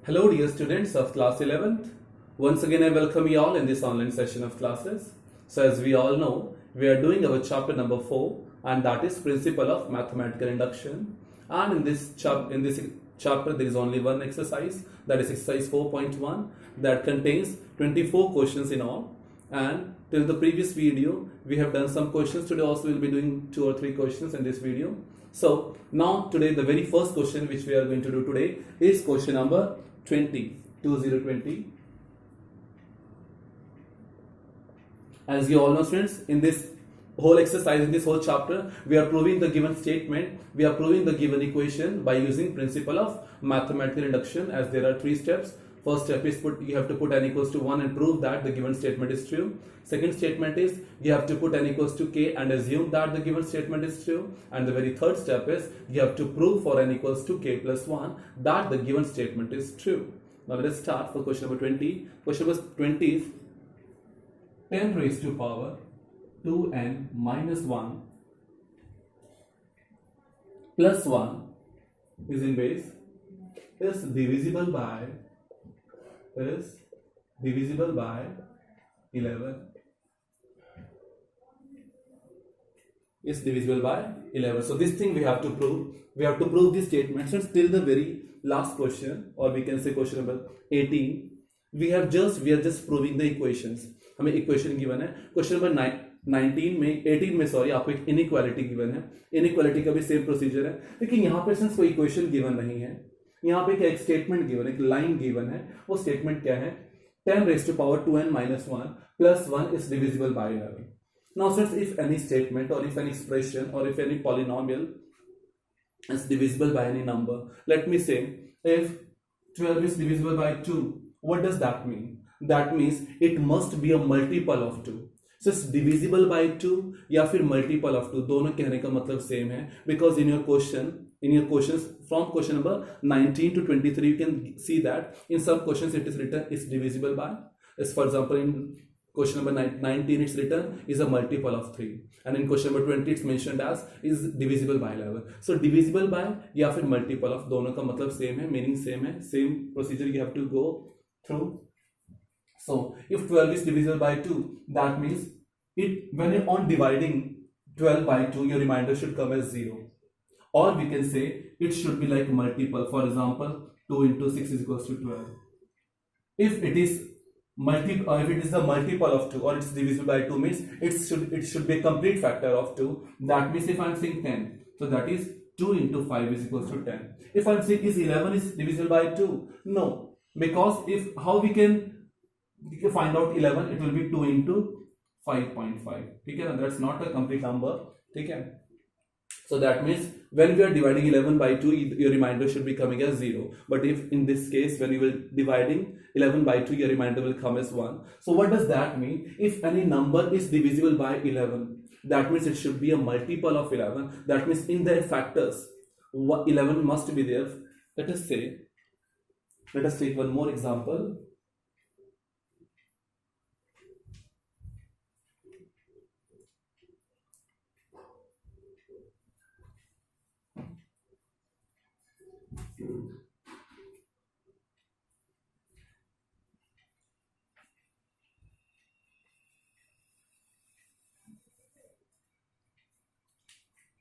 Hello dear students of class 11th. Once again I welcome you all in this online session of classes. So as we all know, we are doing our chapter number 4 and that is principle of mathematical induction. And in this chapter there is only one exercise, that is exercise 4.1, that contains 24 questions in all. And till the previous video we have done some questions. Today also we will be doing 2 or 3 questions in this video. So now today the very first question which we are going to do today is question number 20. As you all know students, in this whole exercise, in this whole chapter, we are proving the given statement, we are proving the given equation by using principle of mathematical induction, as there are 3 steps. First step is you have to put n equals to 1 and prove that the given statement is true. Second statement is you have to put n equals to k and assume that the given statement is true. And the very third step is you have to prove for n equals to k plus 1 that the given statement is true. Now let us start for question number 20. Question number 20 is 10 raised to power 2n minus 1 plus 1 is in base is divisible by 11 is divisible by 11. So this thing we have to prove. We have to prove this statement. So till the very last question, or we can say question number 18, we are just proving the equations. हमें equation given है. Question number 18 में sorry आपको एक inequality given है. Inequality का भी same procedure है, लेकिन यहाँ पे सिंस कोई इक्वेशन गिवन नहीं है, यहाँ पे एक स्टेटमेंट गिवन है, एक लाइन गिवन है. वो स्टेटमेंट क्या है? 10 raised to power 2n minus 1 plus 1 is divisible by 11. Now since if any statement or if any expression or if any polynomial is divisible by any number, let me say if 12 is divisible by 2, what does that mean? That means it must be a multiple of 2. So it's divisible by 2 या फिर multiple of 2, दोनों कहने का मतलब same है. Because in your questions from question number 19 to 23 you can see that in some questions it is written is divisible by, as for example in question number 19 it's written is a multiple of 3, and in question number 20 it's mentioned as is divisible by 11. So divisible by या फिर multiple of, दोनों का मतलब same है, meaning same है, same procedure you have to go through. So if 12 is divisible by 2, that means when you're on dividing 12 by 2, your remainder should come as 0. Or we can say it should be like multiple. For example, 2 into 6 is equals to 12. If it is the multiple of 2 or it's divisible by 2, means it should be a complete factor of 2. That means if I'm saying 10, so that is 2 into 5 is equals to 10. If I'm saying is 11 is divisible by 2, no, because how we can find out 11, it will be 2 into 5.5. ठीक है ना? That's not a complete number. ठीक है? So that means when we are dividing 11 by 2, your remainder should be coming as 0. But if in this case when you will dividing 11 by 2, your remainder will come as 1. So what does that mean? If any number is divisible by 11, that means it should be a multiple of 11. That means in their factors 11 must be there. Let us take one more example.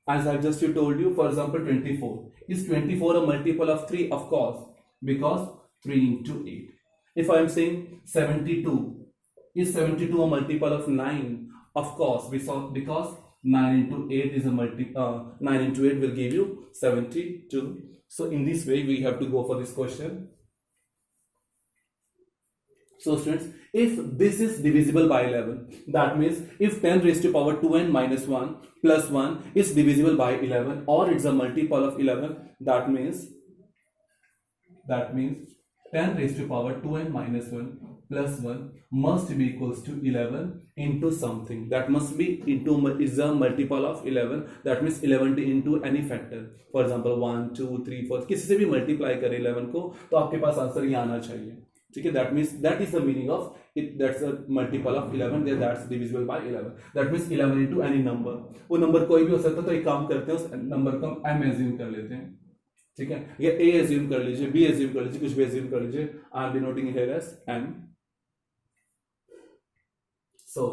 As I've just told you, for example 24. Is 24 a multiple of 3? Of course, because 3 into 8. If I'm saying 72, is 72 a multiple of 9? Of course, because 9 into 8 is a 9 into 8 will give you 72. So in this way we have to go for this question. So students, if this is divisible by 11, that means if 10 raised to power 2n minus 1 plus 1 is divisible by 11 or it's a multiple of 11, that means 10 raised to power 2n minus 1 plus 1 must be equals to 11 into something. That must be is a multiple of 11. That means 11 into any factor. For example 1, 2, 3, 4, किसी से भी multiply करें 11 को तो आपके पास answer ये आना चाहिए. ठीक है? That means that is the meaning of it. That's a multiple of 11. There that's divisible by 11. That means 11 into any number. वो नंबर कोई भी हो सकता है. तो एक काम करते हैं, उस नंबर को हम m assume कर लेते हैं. ठीक है, या ए एज्यूम कर लीजिए, बी एज्यूम कर लीजिए, कुछ भी एज्यूम कर लीजिए, I am denoting here as M. So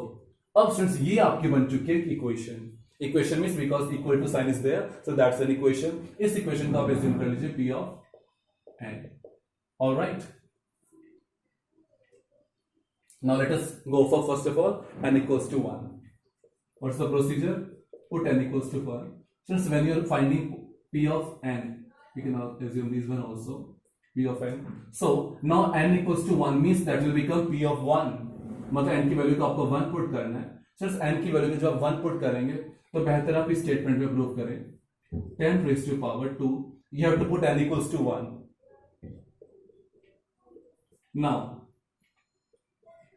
अब स्टूडेंट्स ये आपकी बन चुकी है equation. Equation means because equal to sign is there, so that's an equation. इस इक्वेशन को आप एज्यूम कर लीजिए P of N. Alright, now let us go for first of all n equals to 1. What's the procedure? Put n equals to 1. Since when you are finding p of n, you can assume this one also, p of n. So now n equals to 1 means that will become p of 1. मतलब n की value को आपको 1 put करना है। सिर्फ n की value को जब 1 पुट करेंगे तो बेहतर आप इस स्टेटमेंट में प्रूव करें 10 raised to power 2, you have to put n equals to 1. Now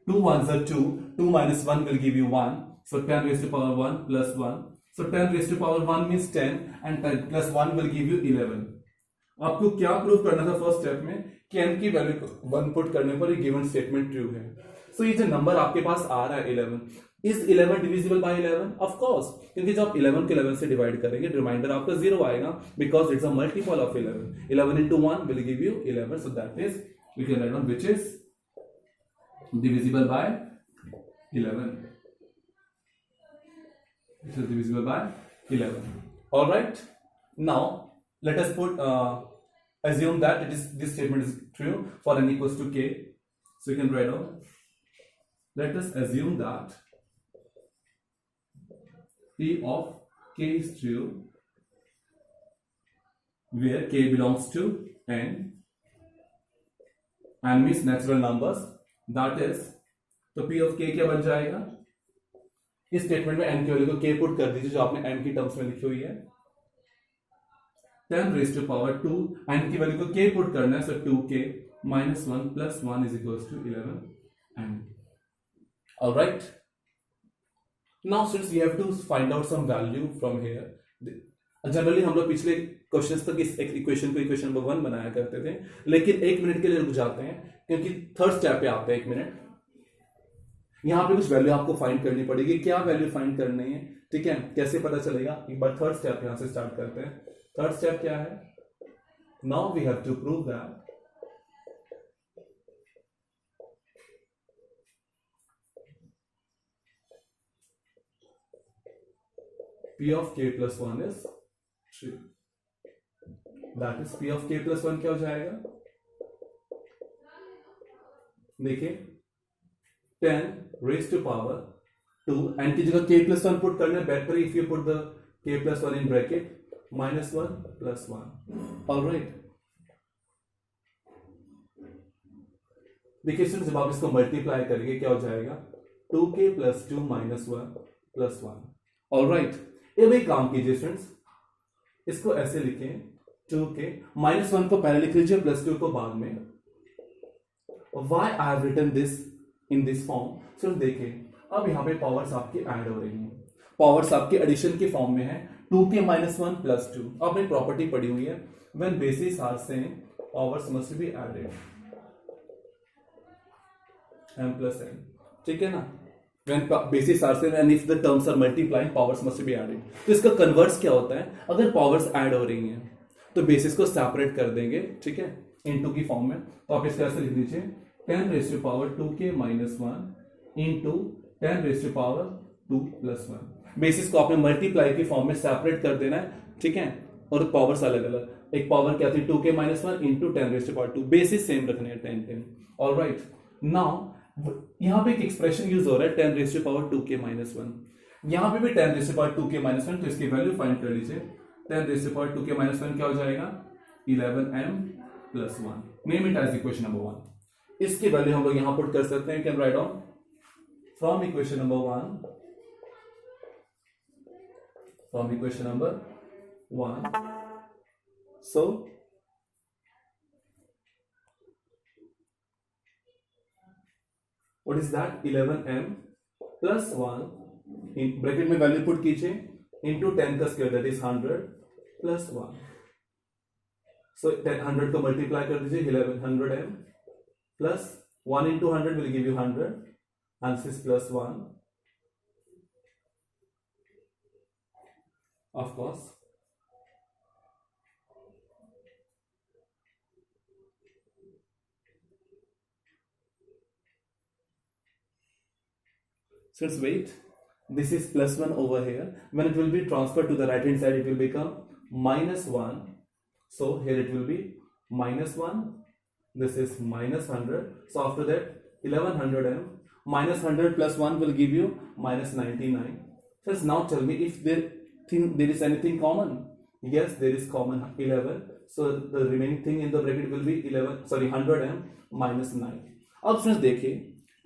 2 ones are 2, 2 minus 1 will give you 1, so 10 raised to power 1 plus 1, so 10 raised to power 1 means 10 and 10 plus 1 will give you 11. आपको क्या prove करना था first step में कि n की value को 1 put करने पर ये गिवन स्टेटमेंट ट्रू है। सो ये जो नंबर आपके पास आ रहा है 11, is 11 divisible by 11? Of course, क्योंकि जब आप 11 को 11 से डिवाइड करेंगे रिमाइंडर आपका 0 आएगा, because it's a multiple of 11। 11 into 1 will give you 11, so that is we can write down which is divisible by 11. This is divisible by 11. All right. Now let us assume that this statement is true for n equals to k. So you can write down. Let us assume that p of k is true where k belongs to n. N means natural numbers. That is, तो p of k क्या बन जाएगा? इस statement में n की value को k put कर दीजिए जो आपने n की टर्म्स में लिखी हुई है। 10 raised to power 2, n की वैल्यू को k पुट करना है, so 2k minus 1 plus 1 is equals to 11n. All right. Now since we have to find out some value from here, generally हम लोग पिछले क्वेश्चंस तक इस इक्वेशन को इक्वेशन नंबर 1 बनाया करते थे, लेकिन 1 मिनट के लिए रुक जाते हैं क्योंकि थर्ड स्टेप पे आते हैं। 1 मिनट, यहां पे कुछ वैल्यू आपको फाइंड करनी पड़ेगी। क्या वैल्यू फाइंड करनी है, ठीक है, कैसे पता चलेगा? एक बार थर्ड स्टेप यहां से स्टार्ट करते हैं। थर्ड स्टेप क्या है? Now we have to prove that p of k plus 1 is true. That is p of k plus 1 क्या हो जाएगा? देखिए 10 raised to power 2, n की जगह k plus 1 पुट करना है। Better if you put the k plus 1 in bracket minus 1 plus 1. All right. देखिए students, जब आप इसको मल्टीप्लाई करेंगे क्या हो जाएगा? 2k plus 2 minus 1 plus 1. All right. अब एक काम कीजिए स्टूडेंट्स, इसको ऐसे लिखें 2k minus 1 को पहले लिख लीजिए, प्लस 2 को बाद में। Why I have written this in this form? So देखिए अब यहाँ पे पावर्स आपकी ऐड हो रही हैं, पावर्स आपके एडिशन के फॉर्म में है। 2k minus 1 plus 2, आपने प्रॉपर्टी पढ़ी हुई है, when bases are same powers must be added, m plus n, ठीक है ना? When bases are same and if the terms are multiplying, powers must be added. तो इसका कन्वर्स क्या होता है? अगर पावर्स ऐड हो रही हैं तो बेसिस को सेपरेट कर देंगे, ठीक है, इनटू की फॉर्म में। तो आप इस तरह से लिख दीजिए 10 raised to power 2k minus 1 into 10 raised to power 2 plus 1. Basis को आपने मल्टीप्लाई की फॉर्म में सेपरेट कर देना है, ठीक है, और पावर्स अलग अलग। एक पावर क्या थी? 2k minus 1 into 10 raised to power 2, basis same रखने हैं 10 10। ऑलराइट, नाउ यहां पे एक एक्सप्रेशन यूज हो रहा है 10 raised to power 2k minus 1, यहां पे भी 10 raised to power 2k minus 1, तो इसकी वैल्यू फाइंड कर लीजिए। 10 raised to power 2k minus 1 क्या हो जाएगा? 11m plus 1. Name it as equation number 1। इसकी वैल्यू हम लोग यहां पुट कर सकते हैं। You can write down from equation number 1, from equation number 1, so what is that? 11m plus 1 in bracket में वैल्यू पुट कीजिए into 10 का square, that is 100 plus 1. So 100 को मल्टीप्लाई कर दीजिए, 1100m plus 1 into 100 will give you 100 and this plus 1, of course Since wait, this is plus 1 over here. When it will be transferred to the right hand side, it will become minus 1. So here it will be minus 1. This is minus 100. So after that, 1100 m minus 100 plus 1 will give you minus 99. So now tell me if there is anything common. Yes, there is common 11. So the remaining thing in the bracket will be 100 m minus 9. अब friends देखिए,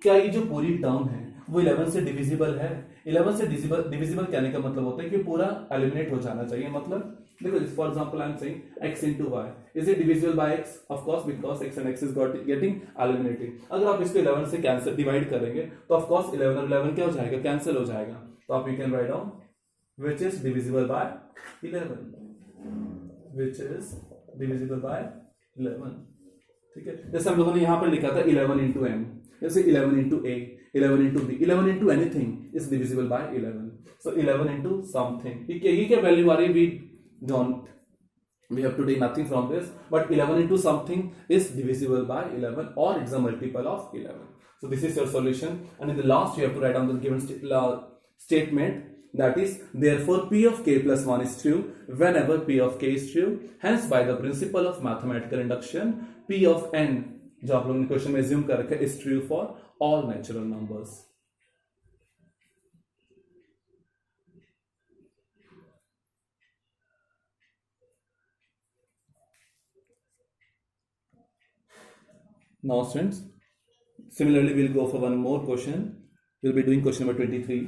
क्या ये जो पूरी term है वो 11 से divisible है? 11 से डिविजिबल कहने का मतलब होता है कि पूरा एलिमिनेट हो जाना चाहिए. मतलब देखो, for example I am saying x into y, is it divisible by x? Of course, because x and x is getting eliminated. अगर आप इसको 11 से कैंसिल डिवाइड करेंगे तो ऑफ कोर्स 11 और 11 क्या हो जाएगा? कैंसिल हो जाएगा. तो आप you can write down which is divisible by 11, which is divisible by 11. ठीक है, जैसे हम लोगों ने यहां पर लिखा था 11 into m, जैसे 11 into a, 11 into b, 11 into anything is divisible by 11. So 11 into something, ये क्या वैल्यू आ रही? We have to take nothing from this, but 11 into something is divisible by 11, or it's a multiple of 11. So this is your solution, and in the last you have to write down the given statement, that is, therefore p of k plus 1 is true whenever p of k is true. Hence by the principle of mathematical induction, p of n जो आप लोगों ने question में assume कर रखा है is true for all natural numbers. Now students, similarly we'll go for one more question. We'll be doing question number 23.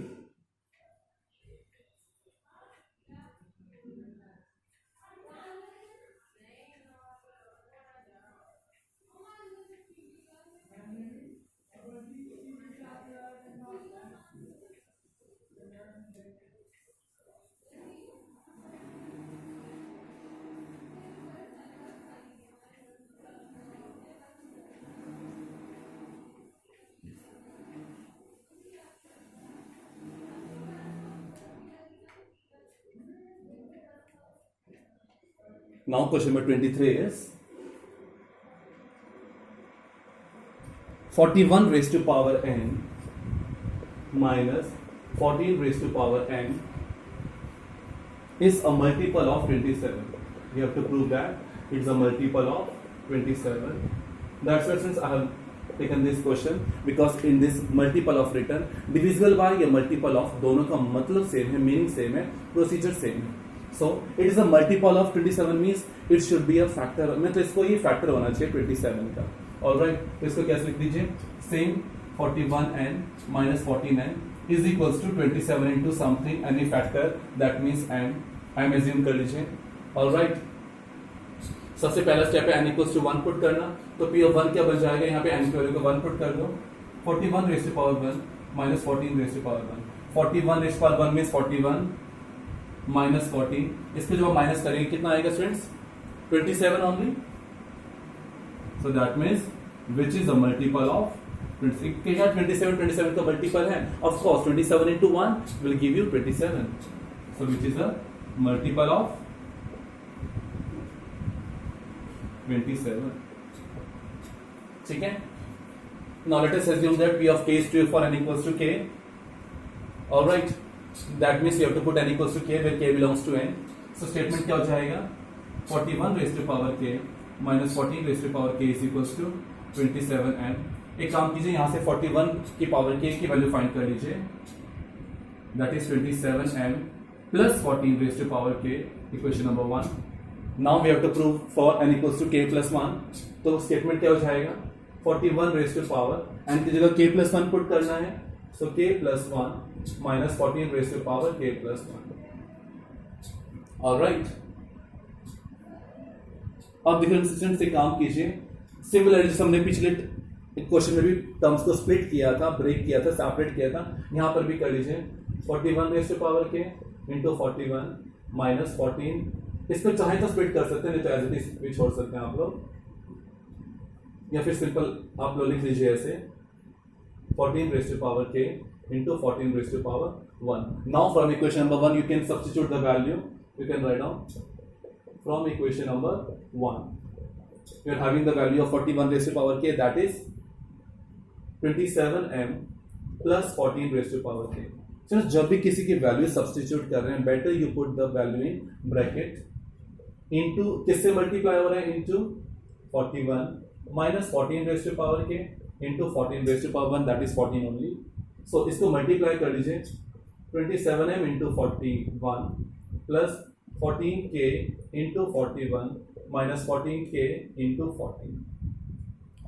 Now question number 23 is 41 raised to power n minus 14 raised to power n is a multiple of 27. We have to prove that it's a multiple of 27. That's why since I have taken this question, because in this multiple of written, divisible by या multiple of, दोनों का मतलब same है, meaning same है, procedure same है. So it is a multiple of 27 means it should be a factor. मतलब इसको ये फैक्टर होना चाहिए 27 का. Alright, तो इसको कैसे लिख दीजिए? Same 41n minus 14n is equals to 27 into something, any factor, that means m. m assume कर लीजिए. Alright, सबसे पहला स्टेप है n equals to 1 पुट करना. तो p of 1 क्या बन जाएगा? यहाँ पे n की वैल्यू को 1 पुट कर दो. 41 raised to power 1 minus 14 raised to power 1. 41 raised to power 1 means 41 minus 14. इसको जब हम माइनस करेंगे कितना आएगा students? 27 only. So that means which is a multiple of 27 का मल्टीपल है. Of course 27 into 1 will give you 27. So which is a multiple of 27. ठीक है. Now let us assume that p of k is true for n equals to k. All right. That means you have to put n equals to k where k belongs to n. So statement क्या हो जाएगा? 41 raised to power k minus 14 raised to power k is equals to 27n. एक काम कीजिए, यहाँ से 41 की power k की वैल्यू फाइंड कर लीजिए. That is 27n plus 14 raised to power k, equation number 1. Now we have to prove for n equals to k plus 1. तो स्टेटमेंट क्या हो जाएगा? 41 raised to power n की जगह k plus 1 पुट करना है. So k plus 1 minus 14 raised to power k plus 1. Alright. अब differentiation से काम कीजिए. सिमिलरली जैसे हमने पिछले क्वेश्चन में भी टर्म्स को स्प्लिट किया था, ब्रेक किया था, सेपरेट किया था, यहाँ पर भी कर लीजिए. 41 raised to power k into 41 minus 14. इसको चाहे तो स्प्लिट कर सकते हैं, नहीं तो एज इट इज भी छोड़ सकते हैं आप लोग, या फिर सिंपल आप लोग लिख लीजिए ऐसे 14 raised to power k into 14 raised to power 1. Now from equation number 1 you can substitute the value. You can write down from equation number 1. we are having the value of 41 raised to power k, that is 27m plus 14 raised to power k. So जब भी किसी की value substitute कर रहे हैं, better you put the value in bracket into, किससे multiply हो रहा है, into 41 minus 14 raise to power के into 14 raise to power 1, that is 14 only. So इसको मल्टीप्लाई कर लीजिए, 27m into 41 plus 14k into 41 minus 14k into 14.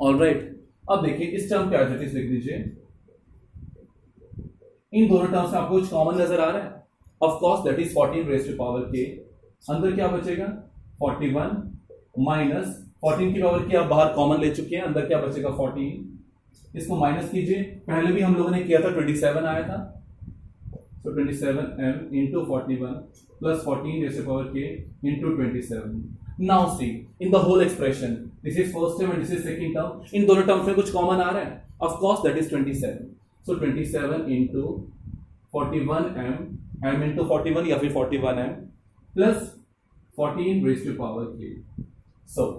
Alright, अब देखिए इस टर्म के एज इट इज लिख दीजिए. इन दोनों टर्म्स में आपको कुछ कॉमन नजर आ रहा है. Of course that is 14 raise to power k. अंदर क्या बचेगा, 41 माइनस 14 की पावर की आप बाहर कॉमन ले चुके हैं, अंदर क्या बचेगा 14. इसको माइनस कीजिए, पहले भी हम लोगों ने किया था, 27 आया था. So 27m into 41 plus 14 raised to power k into 27. Now see, in the whole expression, this is first term and this is second term. इन दोनों टर्म्स में कुछ कॉमन आ रहा है. Of course that is 27. So 27 into 41m, m into 41 या फिर 41m plus 14 raised to power k. So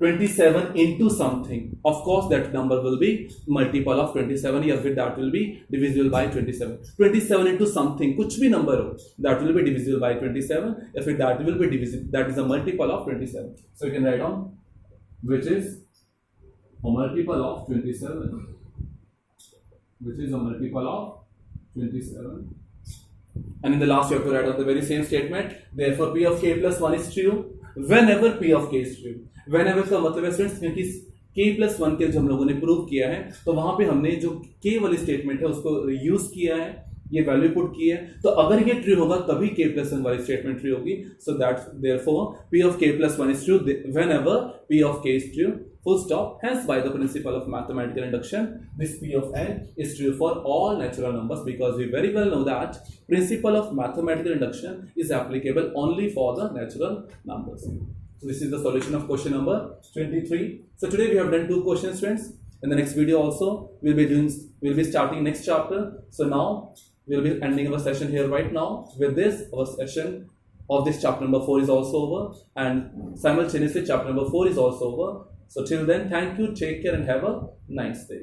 27 into something, of course that number will be multiple of 27 या फिर that will be divisible by 27. 27 into something, कुछ भी number हो, that will be divisible by 27 या फिर that will be divisible, that is a multiple of 27. So you can write down which is a multiple of 27, which is a multiple of 27. And in the last you have to write down the very same statement. Therefore p of k plus 1 is true whenever p of k is true. whenever का मतलब है friends, क्योंकि k plus 1 के जो हम लोगों ने prove किया है, तो वहां पे हमने जो k वाली स्टेटमेंट है उसको यूज किया है, ये वैल्यू पुट की है. तो अगर ये ट्रू होगा तभी k plus 1 वाली स्टेटमेंट ट्रू होगी. So that's therefore p of k plus 1 is true whenever p of k is true. Full stop. Hence, by the principle of mathematical induction, this p of n is true for all natural numbers, because we very well know that principle of mathematical induction is applicable only for the natural numbers. So this is the solution of question number 23. So today we have done 2 questions, friends. In the next video also we'll be starting next chapter. So now we'll be ending our session here right now. With this, our session of this chapter number 4 is also over, and simultaneously chapter number 4 is also over. So till then, thank you, take care, and have a nice day.